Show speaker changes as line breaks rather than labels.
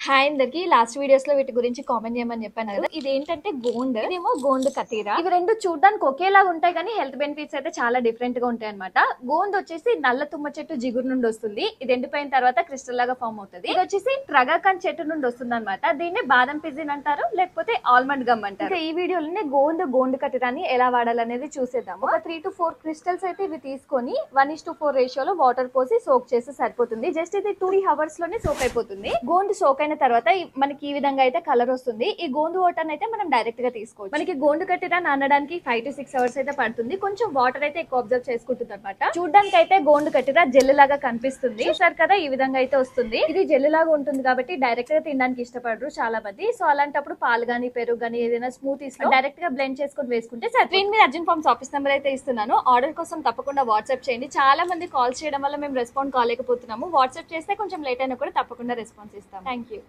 Hi అందరికి last videos లో వీటి గురించి కామెంట్ చేయమని చెప్పాను కదా. ఇదేంటంటే గోండ్, ఇదేమో గోండ్ కతీరా. ఇవి రెండు చూడడానికి ఒకేలాగా ఉంటాయి కానీ హెల్త్ బెనిఫిట్స్ అయితే చాలా డిఫరెంట్ గా ఉంటాయి అనమాట. గోండ్ వచ్చేసి నల్ల తుమ్మ చెట్టు జిగురు నుండి వస్తుంది. ఇది ఎండిపోయిన తర్వాత క్రిస్టల్ లాగా ఫామ్ అవుతుంది. ఇది వచ్చేసి ట్రగాకన్ చెట్టు నుండి వస్తుంది అనమాట. దీన్ని బాదం పిజిన్ అంటారు, లేకపోతే ఆల్మండ్ గమ్ అంటారు. ఈ వీడియోలోనే గోండ్ కతీరాని ఎలా వాడాలనేది చూసేద్దాము. ఒక 3 to 4 క్రిస్టల్స్ అయితే ఇవి తీసుకొని 1:4 రేషియోలో వాటర్ పోసి సోక్ చేసి సరిపోతుంది. జస్ట్ ఇది 2 hours లోనే సోక్ అయిపోతుంది. గోండ్ సోక్ అయిన తర్వాత మనకి ఈ విధంగా అయితే కలర్ వస్తుంది. ఈ గోండు వాటర్ అయితే మనం డైరెక్ట్ గా తీసుకోవచ్చు. మనకి గోండు కట్టిరా నానడానికి 5 to 6 hours అయితే పడుతుంది. కొంచెం వాటర్ అయితే ఎక్కువ అబ్జర్వ్ చేసుకుంటుంది అనమాట. చూడడానికి అయితే గోండు కట్టిరా జెల్ లాగా కనిపిస్తుంది. చూసారు కదా, ఈ విధంగా అయితే వస్తుంది. ఇది జెల్ లాగా ఉంటుంది కాబట్టి డైరెక్ట్ గా తినడానికి ఇష్టపడరు చాలా మంది. సో అలాంటప్పుడు పాలు గానీ పెరుగు గానీ ఏదైనా స్మూతీస్ డైరెక్ట్ గా బ్లెండ్ చేసుకుని వేసుకుంటే స్క్రీన్ మీద అర్జున్ ఫార్మ్స్ ఆఫీస్ నెంబర్ అయితే ఇస్తున్నాను. ఆర్డర్ కోసం తప్పకుండా వాట్సాప్ చేయండి. చాలా మంది కాల్స్ చేయడం వల్ల మేము రెస్పాండ్ కాలేకపోతున్నాము. వాట్సాప్ చేస్తే కొంచెం లేట్ అయినా కూడా తప్పకుండా రెస్పాన్స్ ఇస్తాం. Thank you.